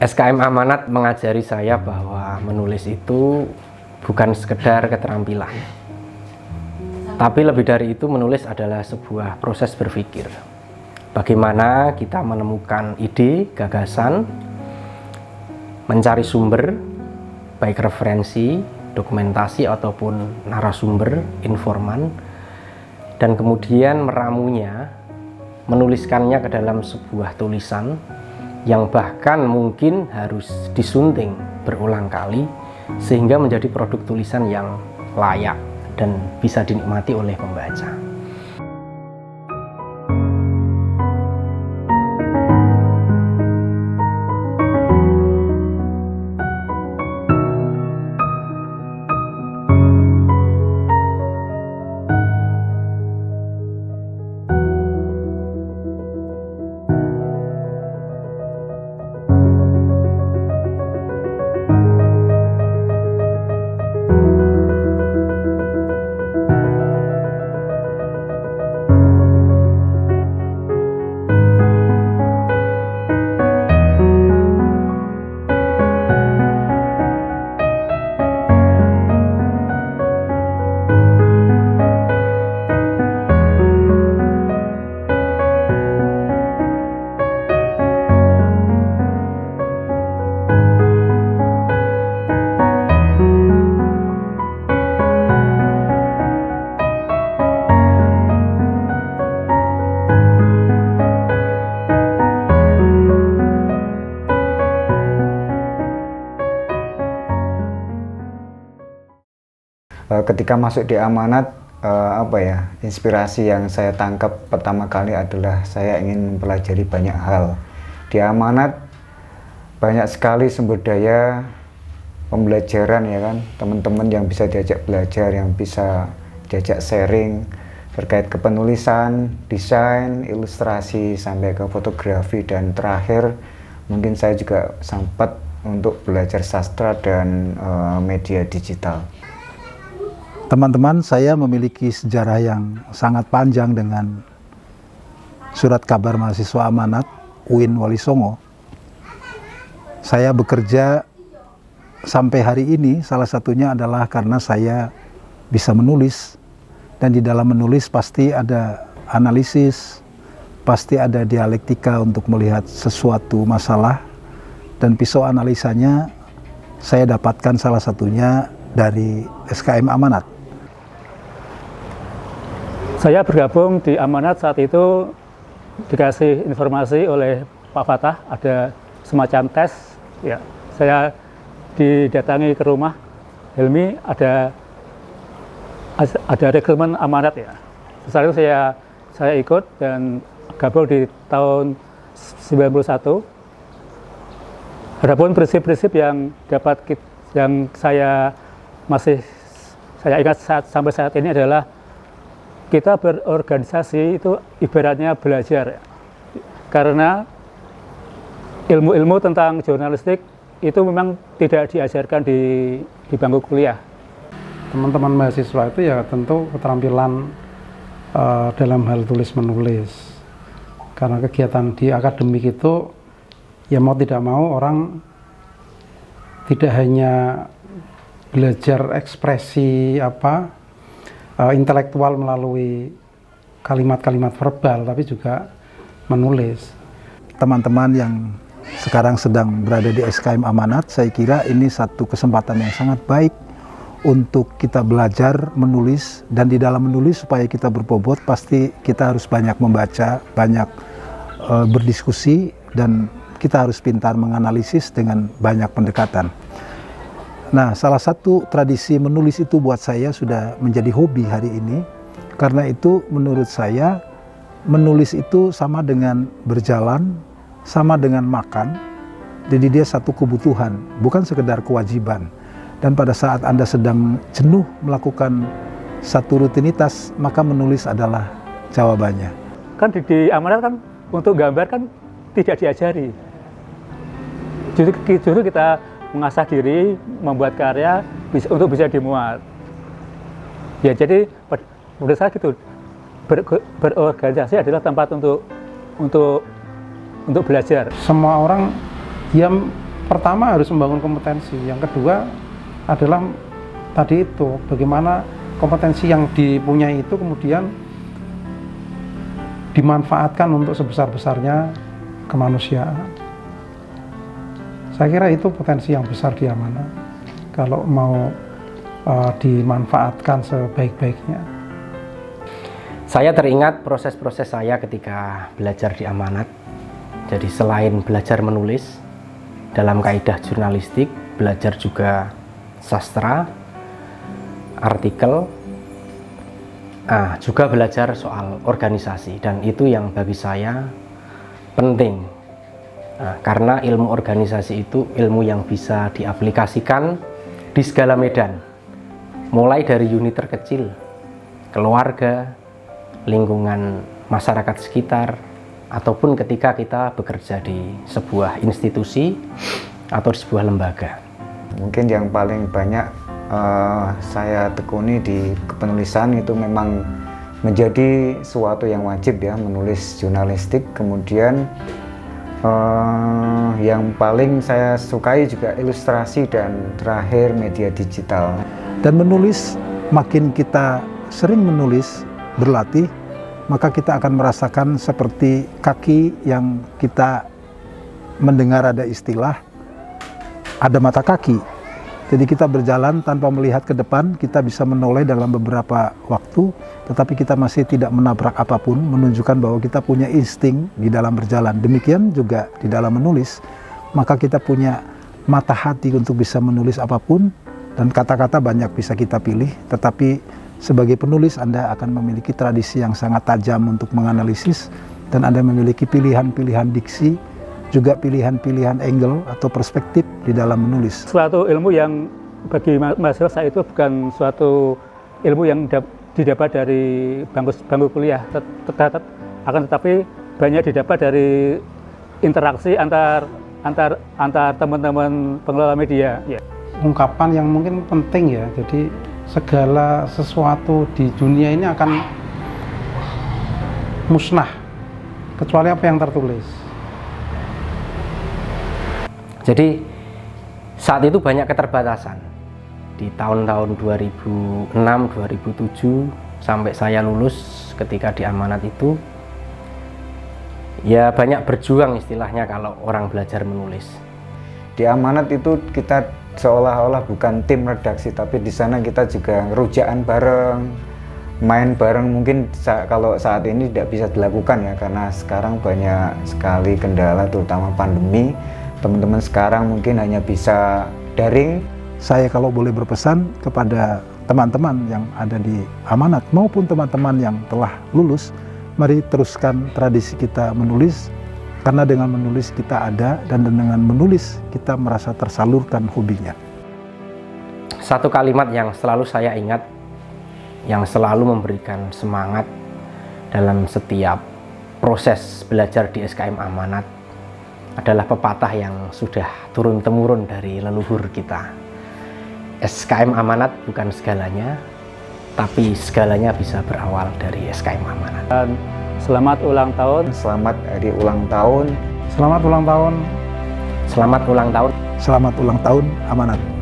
SKM Amanat mengajari saya bahwa menulis itu bukan sekedar keterampilan, tapi lebih dari itu menulis adalah sebuah proses berpikir. Bagaimana kita menemukan ide, gagasan, mencari sumber, baik referensi, dokumentasi ataupun narasumber, informan, dan kemudian meramunya, menuliskannya ke dalam sebuah tulisan yang bahkan mungkin harus disunting berulang kali sehingga menjadi produk tulisan yang layak dan bisa dinikmati oleh pembaca. Ketika masuk di Amanat, inspirasi yang saya tangkap pertama kali adalah saya ingin mempelajari banyak hal. Di Amanat banyak sekali sumber daya pembelajaran, ya kan, teman-teman yang bisa diajak belajar, yang bisa diajak sharing terkait kepenulisan, desain, ilustrasi, sampai ke fotografi, dan terakhir mungkin saya juga sempat untuk belajar sastra dan media digital. Teman-teman, saya memiliki sejarah yang sangat panjang dengan Surat Kabar Mahasiswa Amanat UIN Wali Songo. Saya bekerja sampai hari ini, salah satunya adalah karena saya bisa menulis, dan di dalam menulis pasti ada analisis, pasti ada dialektika untuk melihat sesuatu masalah, dan pisau analisanya saya dapatkan salah satunya dari SKM Amanat. Saya bergabung di Amanat saat itu dikasih informasi oleh Pak Fatah, ada semacam tes. Ya, saya didatangi ke rumah Helmi, ada rekrutmen Amanat, ya. Setelah itu saya ikut dan gabung di tahun 91. Adapun prinsip-prinsip yang saya ingat sampai saat ini adalah kita berorganisasi itu ibaratnya belajar, karena ilmu-ilmu tentang jurnalistik itu memang tidak diajarkan di bangku kuliah. Teman-teman mahasiswa itu ya tentu keterampilan dalam hal tulis menulis, karena kegiatan di akademik itu ya mau tidak mau orang tidak hanya belajar ekspresi intelektual melalui kalimat-kalimat verbal, tapi juga menulis. Teman-teman yang sekarang sedang berada di SKM Amanat, saya kira ini satu kesempatan yang sangat baik untuk kita belajar menulis, dan di dalam menulis supaya kita berbobot pasti kita harus banyak membaca, banyak berdiskusi, dan kita harus pintar menganalisis dengan banyak pendekatan. Nah, salah satu tradisi menulis itu buat saya sudah menjadi hobi hari ini. Karena itu menurut saya menulis itu sama dengan berjalan, sama dengan makan. Jadi dia satu kebutuhan, bukan sekedar kewajiban. Dan pada saat Anda sedang jenuh melakukan satu rutinitas, maka menulis adalah jawabannya. Kan di Amanat kan untuk gambar kan tidak diajari. Justru kita mengasah diri, membuat karya untuk bisa dimuat. Ya, jadi menurut saya gitu, berorganisasi adalah tempat untuk belajar. Semua orang dia pertama harus membangun kompetensi, yang kedua adalah tadi itu bagaimana kompetensi yang dipunyai itu kemudian dimanfaatkan untuk sebesar-besarnya kemanusiaan. Saya kira itu potensi yang besar di Amanat kalau mau dimanfaatkan sebaik-baiknya. Saya teringat proses-proses saya ketika belajar di Amanat. Jadi selain belajar menulis dalam kaidah jurnalistik, belajar juga sastra, artikel, juga belajar soal organisasi, dan itu yang bagi saya penting. Karena ilmu organisasi itu ilmu yang bisa diaplikasikan di segala medan, mulai dari unit terkecil, keluarga, lingkungan masyarakat sekitar, ataupun ketika kita bekerja di sebuah institusi atau di sebuah lembaga. Mungkin yang paling banyak saya tekuni di kepenulisan itu memang menjadi suatu yang wajib ya, menulis jurnalistik. Kemudian yang paling saya sukai juga ilustrasi, dan terakhir media digital. Dan menulis, makin kita sering menulis, berlatih, maka kita akan merasakan seperti kaki yang kita mendengar ada istilah, ada mata kaki. Jadi kita berjalan tanpa melihat ke depan, kita bisa menoleh dalam beberapa waktu, tetapi kita masih tidak menabrak apapun, menunjukkan bahwa kita punya insting di dalam berjalan. Demikian juga di dalam menulis, maka kita punya mata hati untuk bisa menulis apapun, dan kata-kata banyak bisa kita pilih, tetapi sebagai penulis Anda akan memiliki tradisi yang sangat tajam untuk menganalisis, dan Anda memiliki pilihan-pilihan diksi, juga pilihan-pilihan angle atau perspektif di dalam menulis. Suatu ilmu yang bagi mahasiswa saya itu bukan suatu ilmu yang didapat dari bangku kuliah, akan tetapi banyak didapat dari interaksi antar teman-teman pengelola media. Ya. Ungkapan yang mungkin penting ya, jadi segala sesuatu di dunia ini akan musnah kecuali apa yang tertulis. Jadi saat itu banyak keterbatasan. Di tahun-tahun 2006, 2007 sampai saya lulus ketika di Amanat itu, ya banyak berjuang istilahnya kalau orang belajar menulis. Di Amanat itu kita seolah-olah bukan tim redaksi, tapi di sana kita juga rujakan bareng, main bareng. Mungkin kalau saat ini tidak bisa dilakukan ya, karena sekarang banyak sekali kendala, terutama pandemi. Teman-teman sekarang mungkin hanya bisa daring. Saya kalau boleh berpesan kepada teman-teman yang ada di Amanat maupun teman-teman yang telah lulus, mari teruskan tradisi kita menulis, karena dengan menulis kita ada, dan dengan menulis kita merasa tersalurkan hobinya. Satu kalimat yang selalu saya ingat, yang selalu memberikan semangat dalam setiap proses belajar di SKM Amanat, adalah pepatah yang sudah turun-temurun dari leluhur kita. SKM Amanat bukan segalanya, tapi segalanya bisa berawal dari SKM Amanat. Dan selamat ulang tahun. Selamat hari ulang tahun. Selamat ulang tahun. Selamat ulang tahun. Selamat ulang tahun Amanat.